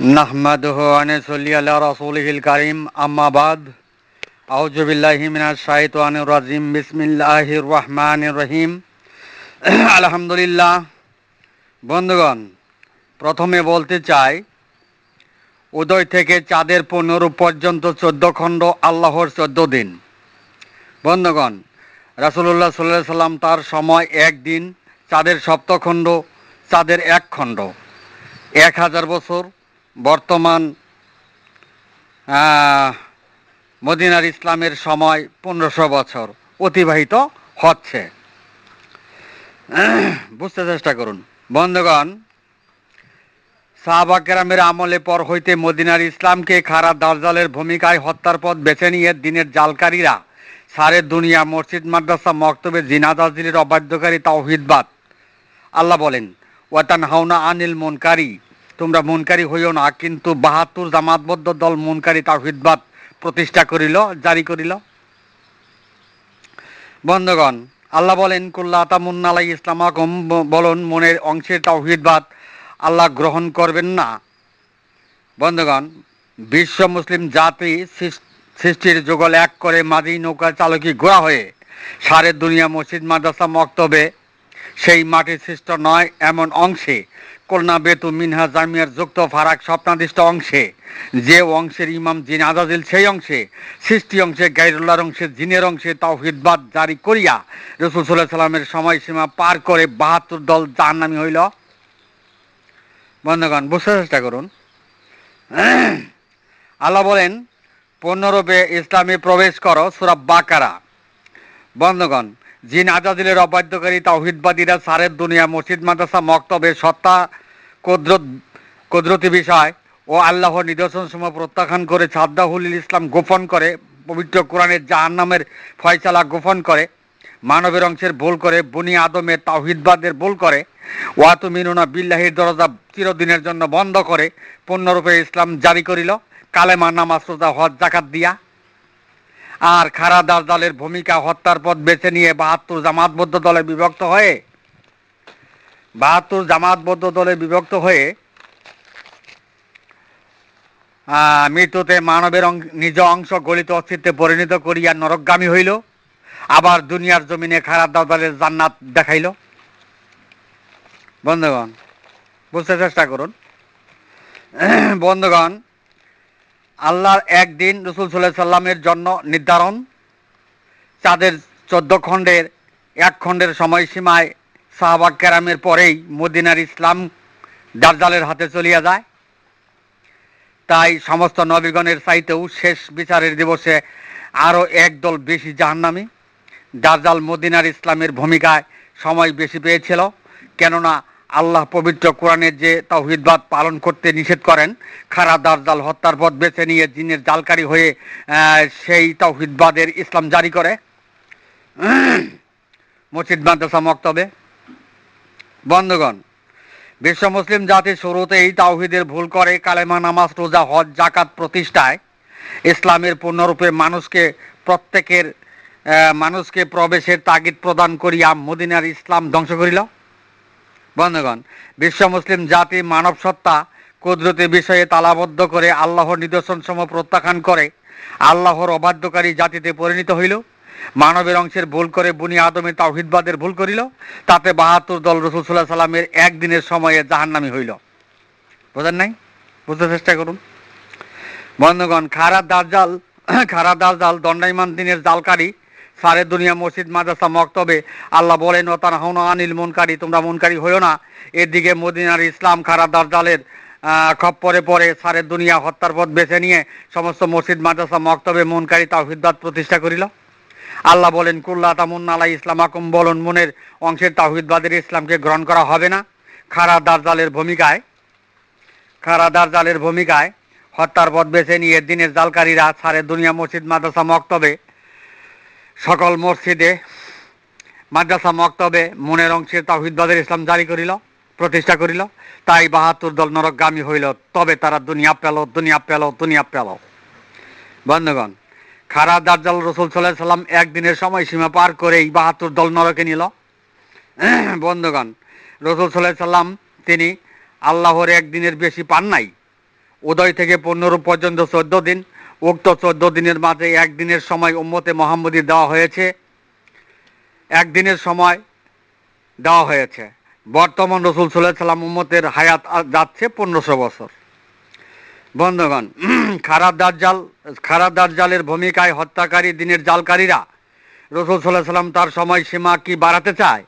নাহমাদুহু ওয়া নুসাল্লি আলা রাসূলিহিল কারীম আম্মা বাদ আউযু বিল্লাহি মিনাশ শাইতানির রাজিম বিসমিল্লাহির রহমানির রহিম আলহামদুলিল্লাহ। বন্ধুগণ, প্রথমে বলতে চাই, উদয় থেকে চাঁদের পুনরূপ পর্যন্ত 14 খণ্ড আল্লাহর 14 দিন। বন্ধুগণ, রাসূলুল্লাহ সাল্লাল্লাহু আলাইহি সাল্লাম তার সময় একদিন, চাঁদের সপ্তখণ্ড, চাঁদের এক খণ্ড, 1000 বছর। বর্তমান মদিনার ইসলামের সময় 1500 বছর অতিবাহিত হচ্ছে। বুঝতে চেষ্টা করুন বন্ধুগণ, সাহাবা কেরামের আমলে পর হইতে মদিনার ইসলামকে খারা দাজ্জালের ভূমিকায় হত্যার পথ বেছে নিয়ে দিনের জালকারীরা সারে দুনিয়া, মসজিদ, মাদ্রাসা, মক্তবে জিনাদাজিলের অবাধ্যকারী তাওহীদবাদ। আল্লাহ বলেন, ওয়াতানহাউনা আনিল মুনকারি, তোমরা মুনকারি হইও না, কিন্তু 72 জামাতবদ্ধ দল মুনকারি তাওহীদবাদ প্রতিষ্ঠা করিল, জারি করিল। বন্ধুগণ, আল্লাহ বলেন, কুল্লা তামুন্না আলাই ইসলামাকুম, বলুন মনের অংশের তাওহীদবাদ আল্লাহ গ্রহণ করবেন না। বন্ধুগণ, বিশ্ব মুসলিম জাতি সৃষ্টির যুগল এক করে মাঝি নৌকা চালকি ঘোড়া হয়ে সারে দুনিয়া, মসজিদ, মাদ্রাসা, মক্তবে সেই মাটির সৃষ্ট নয় এমন অংশে, কলনা বেতু মিনহা জামিয়ার যুক্ত ফারাক স্বপ্নাদিষ্ট অংশে, যে অংশের ইমাম জিন আজাজিল সেই অংশে, সৃষ্টি অংশে গায়রুল্লাহর অংশে, জিনের অংশে তাওহীদবাদ জারি করিয়া রাসূল সাল্লাল্লাহু আলাইহি সাল্লামের সময়সীমা পার করে 72 দল জাহান্নামী হইল। বন্ধুগণ, বুঝতে চেষ্টা করুন। আল্লাহ বলেন, পূর্ণরূপে ইসলামে প্রবেশ করো, সূরা বাকারা। বন্ধুগণ, জিন আজাজিলের অবাধ্যকারী তাওহীদবাদীরা সারের দুনিয়া, মসজিদ, মাদ্রাসা, মক্তবের সত্তা, কুদরতি বিষয় ও আল্লাহর নিদর্শনসমূহ প্রত্যাখ্যান করে সাদ্দাহুল ইসলাম গোপন করে, পবিত্র কোরআনের জাহান্নামের ফয়সালা গোপন করে, মানবের অংশের ভুল করে, বনি আদমের তাওহীদবাদের ভুল করে, ওয়াতুমিনুনা বিল্লাহির দরজা চিরদিনের জন্য বন্ধ করে পূর্ণরূপে ইসলাম জারি করিল, কালেমা, নামাজ, রোজা, হজ, জাকাত দিয়া। আর খারা দাজ্জালের ভূমিকা হত্যার পথ বেছে নিয়ে 72 জামাতবদ্ধ দলে বিভক্ত হয়ে মৃত্যুতে মানবের নিজ অংশ গলিত অস্তিত্বে পরিণত করিয়া নরকগামী হইল, আবার দুনিয়ার জমিনে খারা দাজ্জালের জান্নাত দেখাইল। বন্ধুগণ, বুঝতে চেষ্টা করুন। বন্ধুগণ, আল্লাহর একদিন রাসূল সাল্লাল্লাহু আলাইহি সাল্লামের জন্য নির্ধারণ, চাঁদের 14 খণ্ডের এক খণ্ডের সময়সীমায় সাহাবা কেরামের পরেই মদিনার ইসলাম দাজ্জালের হাতে চলিয়া যায়। তাই সমস্ত নবীগণের চাইতেও শেষ বিচারের দিবসে আরও একদল বেশি জাহান্নামী। দাজ্জাল মদিনার ইসলামের ভূমিকায় সময় বেশি পেয়েছিল, কেননা আল্লাহ পবিত্র কোরআনের যে তাওহীদবাদ পালন করতে নিষেধ করেন, খারা দাজ্জাল হত্যার পথ বেছে নিয়ে জিনের জালকারী হয়ে সেই তাওহীদবাদের ইসলাম জারি করে মসজিদ, মাদ্রাসা, মক্তবে। বন্ধুগণ, বিশ্ব মুসলিম জাতি শুরুতেই তাওহীদের ভুল করে কালেমা, নামাজ, রোজা, হজ, জাকাত প্রতিষ্ঠায় ইসলামের পূর্ণরূপে মানুষকে প্রবেশের তাগিদ প্রদান করিয়া মদিনার ইসলাম ধ্বংস করিল। বন্ধুগণ, বিশ্ব মুসলিম জাতি মানব সত্তা, কুদরতি বিষয়ে তালাবদ্ধ করে আল্লাহর নিদর্শনসমূহ প্রত্যাখ্যান করে আল্লাহর অবাধ্যকারী জাতিতে পরিণত হইল। মানবের অংশের ভুল করে বনি আদমের তাওহীদবাদের ভুল করিল। তাতে 72 দল রাসূল সাল্লাল্লাহু আলাইহি সাল্লামের একদিনের সময়ে জাহান্নামী হইল। বোঝেন নাই? বুঝতে চেষ্টা করুন। বন্ধুগণ, খারা দাজ্জাল দণ্ডায়মান দিনের জালকারী সারে দুনিয়া, মসজিদ, মাদ্রাসা, মক্তবে। আল্লাহ বলেন, ওয়াতানহাউনা আনিল মুনকারি, তোমরা মুনকারি হইও না। এদিকে মদিনার ইসলাম খারা দাজ্জালের খপ্পরে পরে সারে দুনিয়া হত্যার পথ বেছে নিয়ে সমস্ত মসজিদ, মাদ্রাসা, মক্তবে মুনকারি তাওহীদবাদ প্রতিষ্ঠা করিল। আল্লাহ বলেন, কুল্লা তামুন্না আলাই ইসলামাকুম, বলুন মনের অংশের তাওহীদবাদের ইসলামকে গ্রহণ করা হবে না। খারা দাজ্জালের ভূমিকায় হত্যার পথ বেছে নিয়ে দিনের জালকারীরা সারে দুনিয়া, মসজিদ, মাদ্রাসা, মক্তবে, সকল মসজিদে, মাদ্রাসা, মক্তবে মনের অংশের তাওহীদবাদের ইসলাম জারি করিল, প্রতিষ্ঠা করিল। তাই 72 দল নরকগামী হইল। তবে তারা দুনিয়া পেল। বন্ধুগণ, খারা দাজ্জাল রাসূল সাল্লাল্লাহু আলাইহি সাল্লাম একদিনের সময়সীমা পার করেই 72 দল নরকে নিল। বন্ধুগণ, রাসূল সাল্লাল্লাহু আলাইহি সাল্লাম তিনি আল্লাহর একদিনের বেশি পান নাই। উদয় থেকে পূর্ণরূপ পর্যন্ত 14 দিন। উক্ত 14 দিনের মাঝে একদিনের সময় উম্মতে মুহাম্মদী দেওয়া হয়েছে, একদিনের সময় দেওয়া হয়েছে। বর্তমান রাসূল সাল্লাল্লাহু আলাইহি ওয়াসাল্লাম উম্মতের হায়াত যাচ্ছে 1500 বছর। বন্ধুগণ, খারাপ দাজ্জালের ভূমিকায় হত্যাকারী দিনের জালকারীরা রাসূল সাল্লাল্লাহু আলাইহি ওয়াসাল্লাম তার সময়সীমা কি বাড়াতে চায়?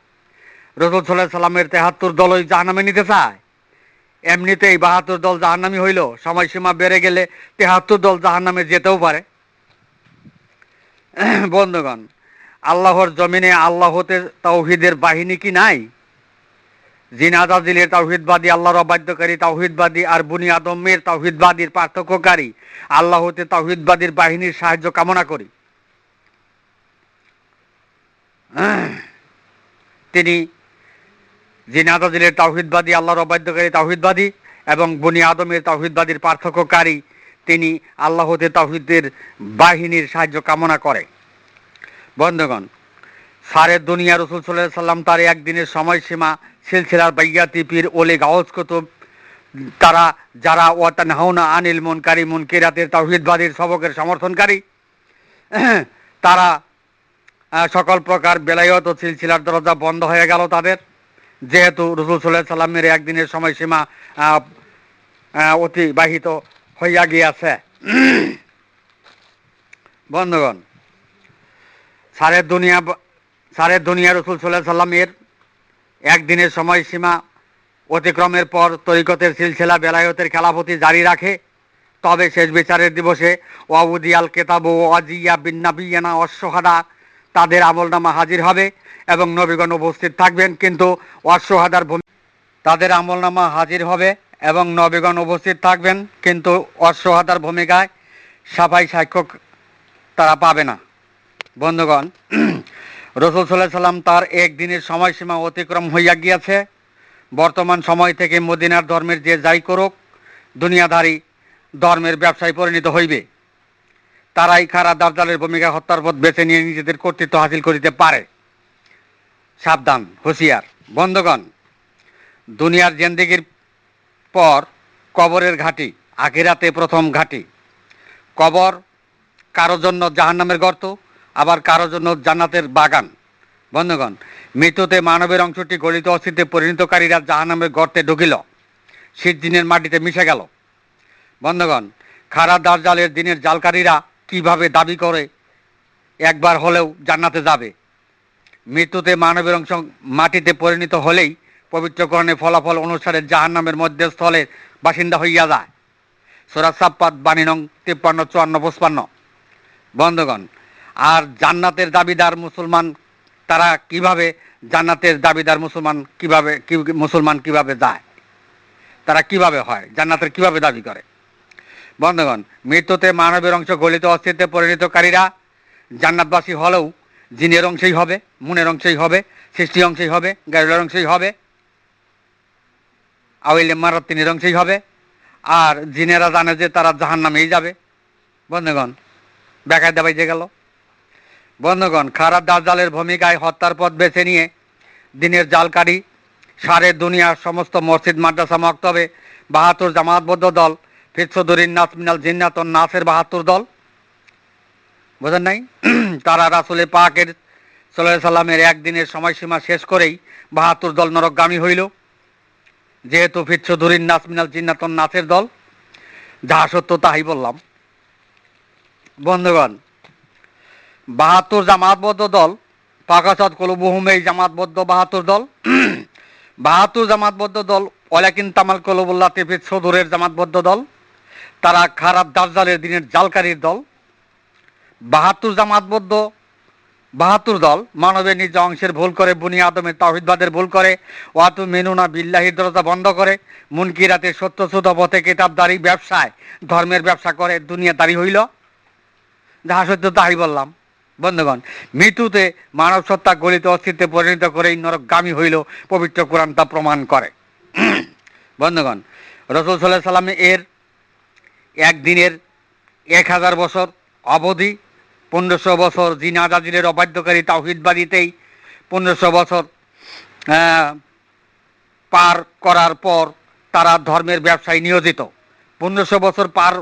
রাসূল সাল্লাল্লাহু আলাইহি ওয়াসাল্লামের 73 দলই জাহান্নামে নিতে চায়। এমনিতেই 72 দল জাহান্নামী হইল, সময়সীমা বেড়ে গেলে 73 দল জাহান্নামে যেতেও পারে। বন্ধুগণ, আল্লাহর জমিনে আল্লাহতে তাওহীদের বাহিনী কি নাই? জিন আজাজিলের তাওহীদবাদী, আল্লাহর অবাধ্যকারী তাওহীদবাদী আর বনি আদমের তাওহীদবাদীর পার্থক্যকারী আল্লাহতে তাওহীদবাদীর বাহিনীর সাহায্য কামনা করি। তিনি জিন আজাজিলের তাওহীদবাদী, আল্লাহর অবাধ্যকারী তাওহীদবাদী এবং বনি আদমের তাওহীদবাদীর পার্থক্যকারী, তিনি আল্লাহতে তাওহীদের বাহিনীর সাহায্য কামনা করে। বন্ধুগণ, সারে দুনিয়া রাসূল সাল্লাল্লাহু আলাইহি ওয়াসাল্লাম তার একদিনের সময়সীমা সিলসিলার বাইয়াতি পীর ওলি গাউস কুতুব তারা যারা ওয়াতানহাউনা আনিল মুনকারি মুনকিরাতের তাওহীদবাদীর সবকের সমর্থনকারী, তারা সকল প্রকার বেলায়েত ও সিলসিলার দরজা বন্ধ হয়ে গেল তাদের, যেহেতু রাসূল সাল্লাল্লাহু আলাইহি ওয়াসাল্লামের একদিনের সময়সীমা অতিবাহিত হইয়া গিয়াছে। বন্ধুগণ, সারে দুনিয়া রাসূল সাল্লাল্লাহু আলাইহি ওয়াসাল্লামের একদিনের সময়সীমা অতিক্রমের পর তরিকতের সিলসিলা বেলায়েতের খেলাফতি জারি রাখে। তবে শেষ বিচারের দিবসে ওয়াউদিয়াল কেতাব ও আজিয়া বিন নাবিয়ানা অশ্বহাদা তাদের আমলনামা হাজির হবে এবং নবীগণ উপস্থিত থাকবেন, কিন্তু অশ্বহাদার তাদের আমলনামা হাজির হবে এবং নবীগণ উপস্থিত থাকবেন, কিন্তু অশ্বহাদার ভূমিকায় সাফাই সাক্ষ্য তারা পাবে না। বন্ধুগণ, রাসূল সাল্লাল্লাহু আলাইহি ওয়াসাল্লাম তার একদিনের সময়সীমা অতিক্রম হইয়া গিয়াছে। বর্তমান সময় থেকে মদিনার ধর্মের যে যাই করুক, দুনিয়াদারি ধর্মের ব্যবসায় পরিণত হইবে। তারাই খারাপ দাজ্জালের ভূমিকা হত্যার পথ বেছে নিয়ে নিজেদের কর্তৃত্ব হাসিল করিতে পারে। সাবধান, হুঁশিয়ার। বন্ধুগণ, দুনিয়ার জিন্দেগির পর কবরের ঘাঁটি, আখিরাতে প্রথম ঘাঁটি। কবর কারো জন্য জাহান্নামের গর্ত, আবার কারো জন্য জান্নাতের বাগান। বন্ধুগণ, মৃত্যুতে মানবের অংশটি গলিত অস্থিতে পরিণতকারীরা জাহান্নামের গর্তে ঢুকিল, সিজ্জিনের মাটিতে মিশে গেল। বন্ধুগণ, খারাপ দাজ্জালের দিনের জালকারীরা কিভাবে দাবি করে একবার হলেও জান্নাতে যাবে? মৃত্যুতে মানবের অংশ মাটিতে পরিণত হলেই পবিত্রকরণের ফলাফল অনুসারে জাহান্নামের মধ্যস্থলের বাসিন্দা হইয়া যায়। সূরা সাফফাত বাণী নং 53, 54, 55। বন্ধুগণ, আর জান্নাতের দাবিদার মুসলমান তারা কিভাবে জান্নাতের দাবিদার মুসলমান কিভাবে যায়? তারা কিভাবে হয় জান্নাতের কিভাবে দাবি করে? বন্ধুগণ, মৃত্যুতে মানবের অংশ গলিত অস্থিতে পরিণতকারীরা জান্নাতবাসী হলেও জিনের অংশেই হবে, মুনের অংশেই হবে, সৃষ্টি অংশেই হবে, গায়ুলের অংশেই হবে, আউইলে মারাত্তিনের অংশেই হবে। আর জিনেরা জানে যে তারা জাহান্নামেই যাবে। বন্ধুগণ, বেকায়দা বাইজে গেল। বন্ধুগণ, খারাপ দাজ্জালের ভূমিকায় হত্যার পথ বেছে নিয়ে দিনের জালকারী সারে দুনিয়ার সমস্ত মসজিদ, মাদ্রাসা, মক্তবে 72 জামাতবদ্ধ দল, ফিৎসুদুরিন নাস মিনাল জিন্নাত ওয়ান নাসের 72 দল, বোঝেন নাই? তারা রাসূলে পাকের সাল্লাল্লাহু আলাইহি সাল্লামের একদিনের সময়সীমা শেষ করেই 72 দল নরকগামী হইল, যেহেতু ফিৎসুদুরিন নাস মিনাল জিন্নাত ওয়ান নাসের দল। যাহা সত্য তাই বললাম। বন্ধুগণ, 72 জামাতবদ্ধ দল, পাকাসাদ কলুবুহুম, এই জামাতবদ্ধ 72 দল, 72 জামাতবদ্ধ দল ওয়ালাকিন তামাল কলুবুল্লাহ ফিৎ সুদুরের জামাতবদ্ধ দল, তারা খারাপ দাজ্জালের দিনের জালকারীর দল। 72 জামাতবদ্ধ 72 দল মানবের নিজ অংশের ভুল করে, বনি আদমের তাওহীদবাদের ভুল করে, ওয়াতু মেনুনা বিল্লাহির দরজা বন্ধ করে, মুনকিরাতে সত্যচ্যুত পথে কিতাবদারি ব্যবসায় ধর্মের ব্যবসা করে দুনিয়াদারি হইল। যাহা সত্য তাই বললাম। বন্ধুগণ, মৃত্যুতে মানব সত্তা গলিত অস্তিত্বে পরিণত করেই নরকগামী হইল, পবিত্র কোরআন তা প্রমাণ করে। বন্ধুগণ, রাসূল সাল্লাল্লাহু আলাইহি সাল্লাম এর একদিনের 1000 বছর অবধি 1500 বছর জিন আজাজিলের অবাধ্যকারী তাওহীদবাদীতেই 1500 বছর পার করার পর তারা ধর্মের ব্যবসায় নিয়োজিত। 1500 বছর পার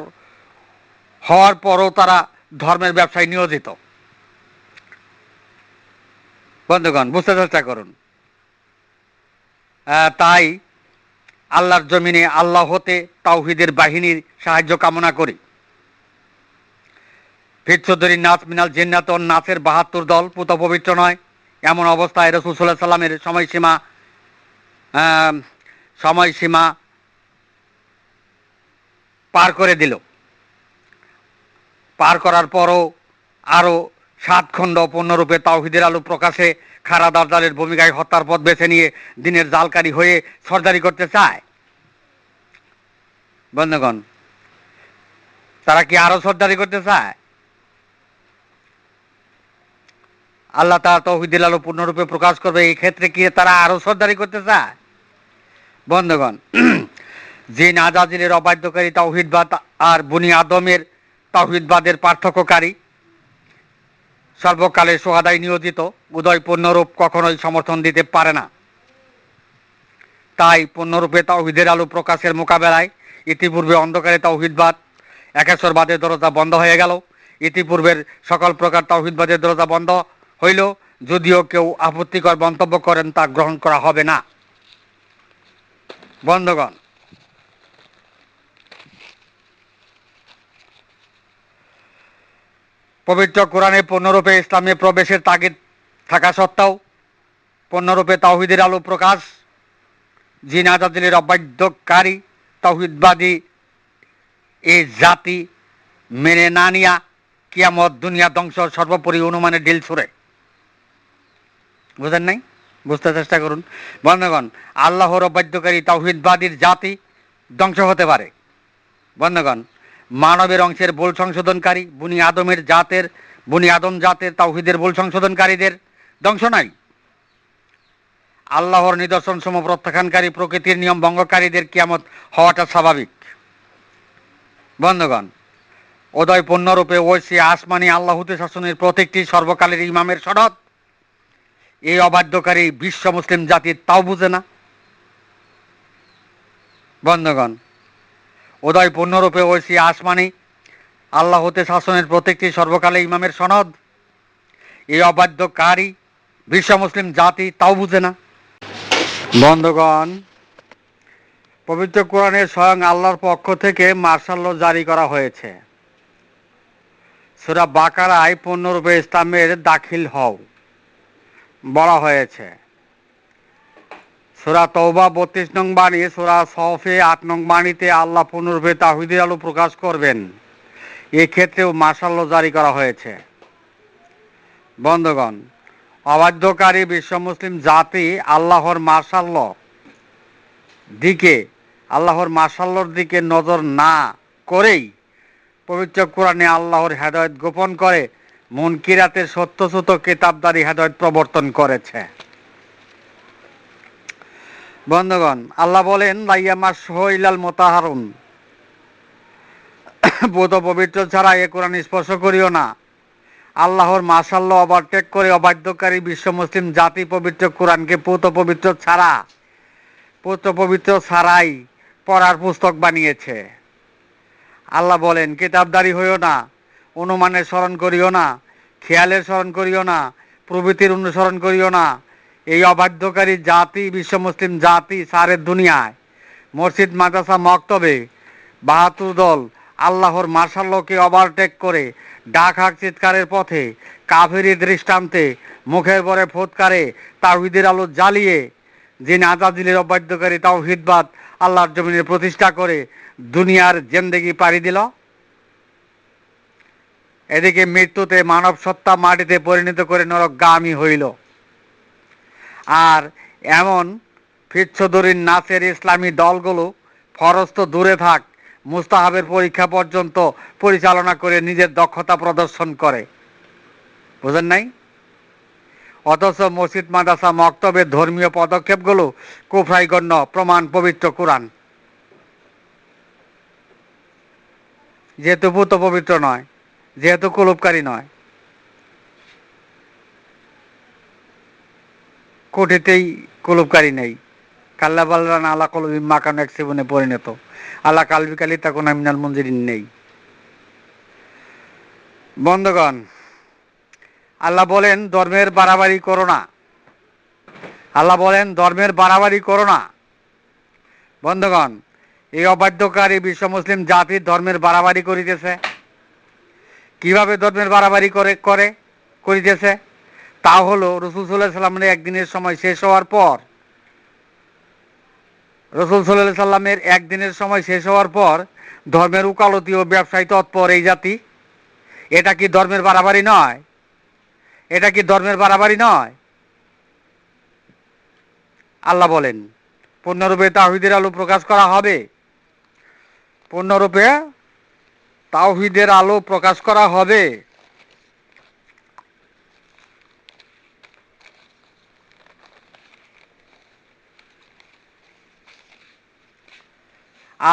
হওয়ার পরও তারা ধর্মের ব্যবসায় নিয়োজিত। বন্ধুগণ, বুঝতে চেষ্টা করুন। তাই আল্লাহর জমিনে আল্লাহ হতে তাওহীদের বাহিনীর সাহায্য কামনা করি। ফিরচৌধুরী নাচ মিনাল জিন্নাতন নাচের 72 দল পুত পবিত্র নয়, এমন অবস্থায় রাসূল সাল্লাল্লাহু আলাইহি সাল্লামের সময়সীমা পার করে দিল। পার করার পরও আরও 7 খণ্ড পূর্ণরূপে তাওহীদের আলো প্রকাশে খাড়া দাজ্জালের ভূমিকায় হত্যার পথ বেছে নিয়ে দিনের জালকারী হয়ে সরদারি করতে চায়। বন্ধুগণ, তারা কি আরো সরদারি করতে চায়? আল্লাহ তাআলা তাওহীদের আলো পূর্ণরূপে প্রকাশ করবে, এই ক্ষেত্রে কি তারা আরো সরদারি করতে চায়? বন্ধুগণ, জিন আজাজিলের অবাধ্যকারী তাওহীদবাদ আর বনি আদমের তাওহীদবাদের পার্থক্যকারী, সর্বকালে সোহাদায় নিয়োজিত উদয় পূর্ণরূপ কখনোই সমর্থন দিতে পারে না। তাই পূর্ণরূপে তাওহীদের আলো প্রকাশের মোকাবেলায় ইতিপূর্বে অন্ধকারে তাওহীদবাদ একেশ্বরবাদের দরজা বন্ধ হয়ে গেল। ইতিপূর্বের সকল প্রকার তাওহীদবাদের দরজা বন্ধ হইল। যদিও কেউ আপত্তিকর মন্তব্য করেন, তা গ্রহণ করা হবে না। বন্ধুগণ, পবিত্র কোরআনে পূর্ণরূপে ইসলামে প্রবেশের তাগিদ থাকা সত্ত্বেও পূর্ণরূপে তাওহীদের আলো প্রকাশ জিন আজাদিলের অবাধ্যকারী তাওহীদবাদী এই জাতি মেনে না নিয়া কিয়ামত দুনিয়া ধ্বংস সর্বোপরি অনুমানের ঢিল ছুড়ে। বুঝেন নাই? বুঝতে চেষ্টা করুন। বন্ধুগণ, আল্লাহর অবাধ্যকারী তাওহীদবাদীর জাতি ধ্বংস হতে পারে। বন্ধুগণ, মানবের অংশের ভুল সংশোধনকারী বনি আদম জাতের তাওহীদের ভুল সংশোধনকারীদের ধ্বংস নাই। আল্লাহর নিদর্শন সমূহ প্রত্যাখ্যানকারী প্রকৃতির নিয়ম ভঙ্গকারীদের কিয়ামত হওয়াটা স্বাভাবিক। বন্ধুগণ, উদয় পূর্ণরূপে ঐশী আসমানি আল্লাহতে শাসনের প্রত্যেকটি সর্বকালের ইমামের সনদ এই অবাধ্যকারী বিশ্ব মুসলিম জাতি তাও বুঝে না। বন্ধুগণ, উদয় পূর্ণরূপে ঐশী আসমানি আল্লাহতে শাসনের প্রত্যেকটি সর্বকালে ইমামের সনদ এই অবাধ্যকারী বিশ্ব মুসলিম জাতি তাও বুঝে না। বন্ধুগণ, পবিত্র কোরআনে স্বয়ং আল্লাহর পক্ষ থেকে মার্শাল ল জারি করা হয়েছে। সূরা বাকারায় পূর্ণরূপে ইসলামের দাখিল হও বলা হয়েছে। সূরা তওবা 32 নং বাণী, সূরা সফে 8 নং বাণীতে আল্লাহ পূর্ণরূপে তাওহীদের আলো প্রকাশ করবেন, এক্ষেত্রেও মার্শাল ল জারি করা হয়েছে। বন্ধুগণ, অবাধ্যকারী বিশ্ব মুসলিম জাতি আল্লাহর মার্শাল্লর দিকে নজর না করেই পবিত্র কোরআনে আল্লাহর হেদায়েত গোপন করে মুনকিরাতের সত্যসূত কিতাবদারি হেদায়েত প্রবর্তন করেছে। বন্ধুগণ, আল্লাহ বলেন, লাইয়ামাসহু ইলাল মুতাহারুন, বোধ পবিত্র ছাড়া এ কোরআন স্পর্শ করিও না। আল্লাহর মাশাআল্লাহ ওভারটেক করে অবাধ্যকারী বিশ্ব মুসলিম জাতি পবিত্র কোরআনকে পুত পবিত্র ছাড়াই পড়ার পুস্তক বানিয়েছে। আল্লাহ বলেন, কিতাবদারি হইও না, অনুমানের স্মরণ করিও না, খেয়ালের স্মরণ করিও না, প্রভৃতির অনুসরণ করিও না। এই অবাধ্যকারী জাতি বিশ্ব মুসলিম জাতি সারের দুনিয়ায় মসজিদ মাদ্রাসা মক্তবে 72 দল আল্লাহর মার্শাল্লকে ওভারটেক করে ডাক হাক চিৎকারের পথে কাফেরি দৃষ্টান্তে মুখের পরে ফুৎকারে তাওহীদের আলো জ্বালিয়ে যিনি আজাদিলের অবাধ্যকারী তাওহীদবাদ আল্লাহর জমিনে প্রতিষ্ঠা করে দুনিয়ার জিন্দেগি পাড়ি দিল। এদিকে মৃত্যুতে মানব সত্তা মাটিতে পরিণত করে নরকগামী হইল। আর এমন ফিরচৌধুরীর নাচের ইসলামী দলগুলো ফরজ তো দূরে থাক, মুস্তাহাবের পরীক্ষা পর্যন্ত পরিচালনা করে নিজের দক্ষতা প্রদর্শন করে। বুঝেন নাই? অথচ মসজিদ মাদ্রাসা মক্তবের ধর্মীয় পদক্ষেপগুলো কুফরাই গণ্য, প্রমাণ পবিত্র কোরআন। যেহেতু পুত পবিত্র নয়, যেহেতু কুলুপকারী নয়, কোটিতেই কুলুপকারী নেই, কাল্লা বালরান আলা কলবি মাকান এক জীবনে পরিণত আল্লাহ কালবি কালি তখন আমিনাল মঞ্জিরিন নেই। বন্ধুগণ, আল্লাহ বলেন ধর্মের বাড়াবাড়ি করো না। আল্লাহ বলেন ধর্মের বাড়াবাড়ি করো না। বন্ধুগণ, এই অবাধ্যকারী বিশ্ব মুসলিম জাতির ধর্মের বাড়াবাড়ি করিতেছে। কিভাবে ধর্মের বাড়াবাড়ি করিতেছে তা হলো রসুল সাল্লাল্লাহু আলাইহি সাল্লামের একদিনের সময় শেষ হওয়ার পর, রসুল সাল্লাল্লাহু আলাইহি সাল্লামের একদিনের সময় শেষ হওয়ার পর ধর্মের উকালতি ও ব্যবসায় তৎপর এই জাতি। এটা কি ধর্মের বাড়াবাড়ি নয়? এটা কি ধর্মের বাড়াবাড়ি নয়? আল্লাহ বলেন পূর্ণরূপে তাওহীদের আলো প্রকাশ করা হবে। পূর্ণরূপে তাওহীদের আলো প্রকাশ করা হবে।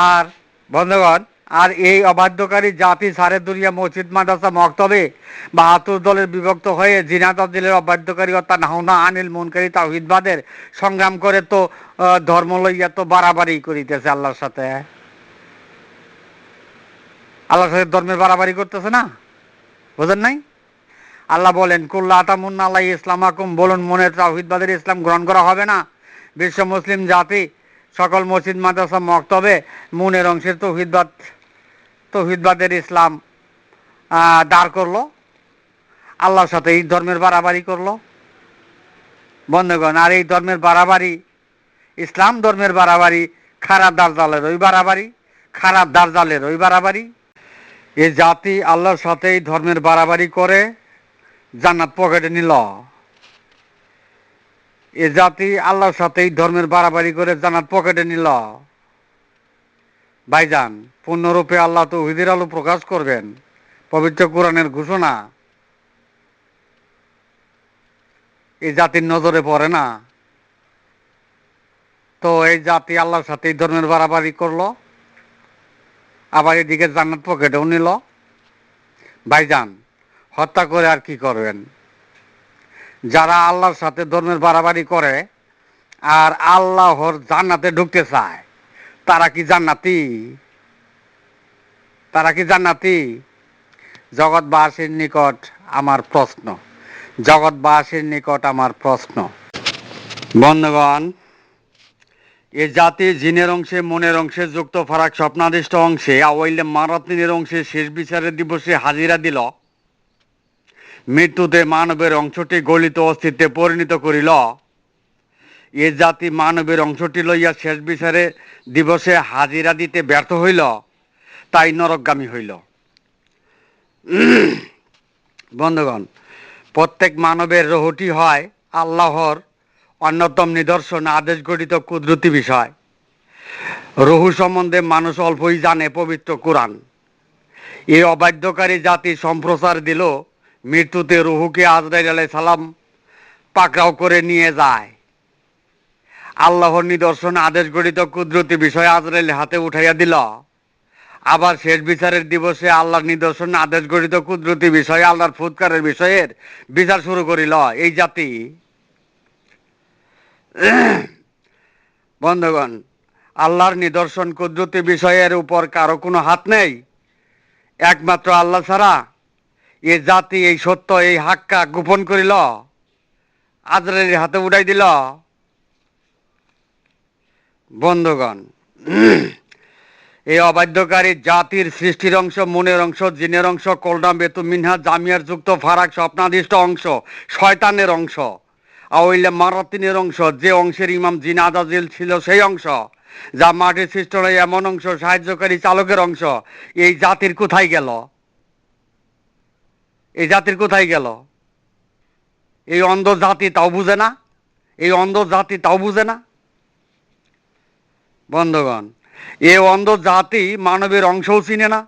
আর বন্ধুগণ, আর এই অবাধ্যকারী জাতি সারে দুনিয়া মসজিদ মাদ্রাসা মক্তবে ৭২ দলের বিভক্ত হয়ে জিনা তাবদীলের অবাধ্যকারী অর্থাৎ নাহনা আনিল মুনকারি তাওহীদবাদের সংগ্রাম করে তো ধর্ম লইয়া তো বাড়াবাড়ি করিতেছে আল্লাহর সাথে। আল্লাহর সাথে ধর্মের বাড়াবাড়ি করতেছে না? বুঝেন নাই? আল্লাহ বলেন কুল্লা আতামুন্না আল্লাহ ইসলামাকুম, বলুন মনের তাওহীদবাদের ইসলাম গ্রহণ করা হবে না। বিশ্ব মুসলিম জাতি সকল মসজিদ মাদ্রাসা মক্তবে মুনের অংশের তৌহিদবাদের ইসলাম দাঁড় করলো, আল্লাহর সাথে এই ধর্মের বাড়াবাড়ি করলো। বন্ধুগণ, আর এই ধর্মের বাড়াবাড়ি, ইসলাম ধর্মের বাড়াবাড়ি খারাপ দার্জালের ওই বাড়াবাড়ি, খারাপ দার্জালের ওই বাড়াবাড়ি। এ জাতি আল্লাহর সাথে এই ধর্মের বাড়াবাড়ি করে জান্নাত পকেটে নিল। এ জাতি আল্লাহর সাথে এই ধর্মের বাড়াবাড়ি করে জান্নাত পকেটে নিল। ভাইজান, পূর্ণরূপে আল্লাহ তাওহীদের আলো প্রকাশ করবেন, পবিত্র কোরআনের ঘোষণা এই জাতির নজরে পড়ে না। তো এই জাতি আল্লাহর সাথে এই ধর্মের বাড়াবাড়ি করলো, আবার এদিকে জান্নাত পকেটেও নিল। ভাইজান, হত্যা করে আর কি করবেন? যারা আল্লাহর সাথে ধর্মের বাড়াবাড়ি করে আর আল্লাহর জান্নাতে ঢুকতে চায়, তারা কি জান্নাতি? তারা কি জান্নাতি? জগৎবাসীর নিকট আমার প্রশ্ন, জগৎবাসীর নিকট আমার প্রশ্ন। বন্ধুগণ, এ জাতি জিনের অংশে মনের অংশে যুক্ত ফারাক স্বপ্নাদিষ্ট অংশে আওয়াইলে মারাতিনের অংশে শেষ বিচারের দিবসে হাজিরা দিল, মৃত্যুতে মানবের অংশটি গলিত অস্তিত্বে পরিণত করিল। এ জাতি মানবের অংশটি লইয়া শেষ বিচারে দিবসে হাজিরা দিতে ব্যর্থ হইল, তাই নরকগামী হইল। বন্ধুগণ, প্রত্যেক মানবের রুহটি হয় আল্লাহর অন্যতম নিদর্শন আদেশ গঠিত কুদরতি বিষয়। রুহু সম্বন্ধে মানুষ অল্পই জানে পবিত্র কোরআন। এই অবাধ্যকারী জাতি সম্প্রচার দিল মৃত্যুতে রুহুকে আজরাইল আলাইহিস সালাম পাকড়াও করে নিয়ে যায়। আল্লাহর নিদর্শন আদেশ গঠিত কুদরতি বিষয় আজরাইল হাতে উঠাইয়া দিল। আবার শেষ বিচারের দিবসে আল্লাহর নিদর্শন আদেশ গঠিত কুদরতি বিষয়ে আল্লাহর ফুৎকারের বিষয়ের বিচার শুরু করিল এই জাতি। বন্ধুগণ, আল্লাহর নিদর্শন কুদরতি বিষয়ের উপর কারো কোনো হাত নেই, একমাত্র আল্লাহ ছাড়া। এ জাতি এই সত্য, এই হাক্কা গোপন করিল, আজরাইলের হাতে উঠাই দিল। বন্ধুগণ, এই অবাধ্যকারী জাতির সৃষ্টির অংশ, মনের অংশ, জিনের অংশ, কলডাম বেতু মিনহা জামিয়ার যুক্ত ফারাক স্বপ্নাদিষ্ট অংশ, শয়তানের অংশ, আওয়াইলে মারাতিনের অংশ, যে অংশের ইমাম জিন আজাজিল ছিল সেই অংশ, যা মাটির সৃষ্ট নয় এমন অংশ, সাহায্যকারী চালকের অংশ। এই জাতির কোথায় গেল? এই জাতির কোথায় গেল? এই অন্ধ জাতি তাও বুঝে না, এই অন্ধ জাতি তাও বুঝে না। বন্ধুগণ, এ অন্ধ জাতি মানবের অংশও চিনে না,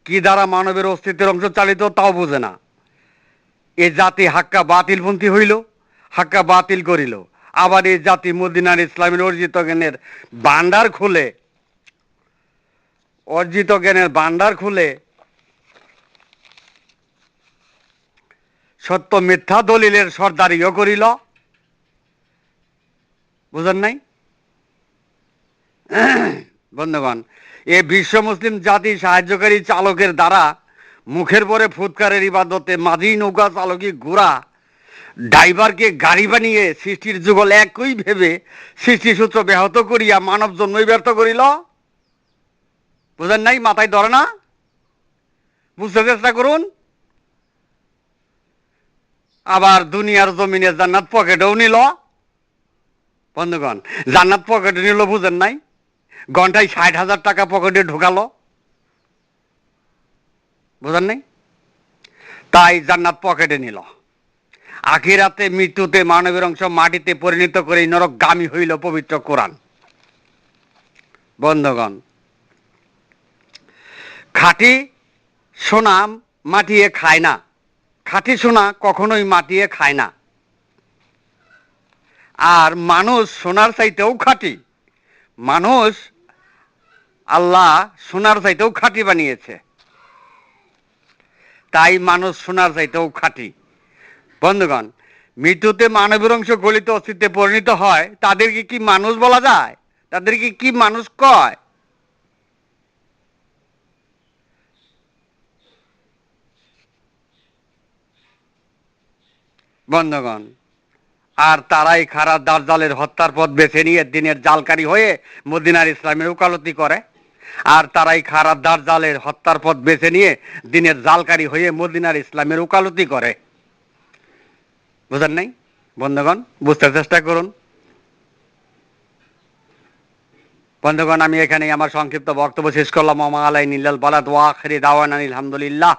কি দ্বারা মানবের অস্তিত্বের অংশ চালিত তাও বুঝে না। এ জাতি হাক্কা বাতিলপন্থী হইল, হাক্কা বাতিল করিল। আবার এই জাতি মদিনার ইসলামের অর্জিত জ্ঞানের ভান্ডার খুলে, অর্জিত জ্ঞানের ভান্ডার খুলে সত্য মিথ্যা দলিলের সর্দারিও করিল। বুঝেন নাই? বন্ধুগণ, এ বিশ্ব মুসলিম জাতি সাহায্যকারী চালকের দ্বারা মুখের পরে ফুৎকারের ইবাদতে মাঝি নৌকা চালকই ঘোড়া ড্রাইভারকে গাড়ি বানিয়ে সৃষ্টির যুগল একই ভেবে সৃষ্টিসূত্র ব্যাহত করিয়া মানব জন্মই ব্যর্থ করিল। বুঝেন নাই? মাথায় ধরে না? বুঝতে চেষ্টা করুন। আবার দুনিয়ার জমিনে জান্নাত পকেটেও নিল। বন্ধুগণ, জান্নাত পকেটে নিল, বুঝেন নাই? ঘন্টায় 60,000 টাকা পকেটে ঢুকালো। বুঝেন নাই? তাই জান্নাত পকেটে নিল। আখিরাতে মৃত্যুতে মানবের অংশ মাটিতে পরিণত করে নরকগামী হইল পবিত্র কোরআন। বন্ধুগণ, খাঁটি সোনা মাটিয়ে খায় না। খাঁটি সোনা কখনোই মাটিয়ে খায় না। আর মানুষ সোনার চাইতেও খাঁটি। মানুষ আল্লাহ সোনার চাইতেও খাঁটি বানিয়েছে। তাই মানুষ সোনার চাইতেও খাঁটি। বন্ধুগণ, মৃত্যুতে মানবের অংশ গলিত অস্তিত্বে পরিণত হয়, তাদেরকে কি মানুষ বলা যায়? তাদেরকে কি মানুষ কয়? বন্ধুগণ, আর তারাই খারাপ দাজ্জালের হত্যার পথ বেছে নিয়ে দিনের জালকারী হয়ে মদিনার ইসলামের ওকালতি করে। আর তারাই খারাপ দাজ্জালের হত্যার পথ বেছে নিয়ে দিনের জালকারী হয়ে মদিনার ইসলামের ওকালতি করে। বুঝেন নাই? বন্ধুগণ, বুঝতে চেষ্টা করুন। বন্ধুগণ, আমি এখানেই আমার সংক্ষিপ্ত বক্তব্য শেষ করলাম। ওয়া মা আলাইনা ইল্লাল বালাগ ওয়া আখিরি দাওয়ানা আলহামদুলিল্লাহ।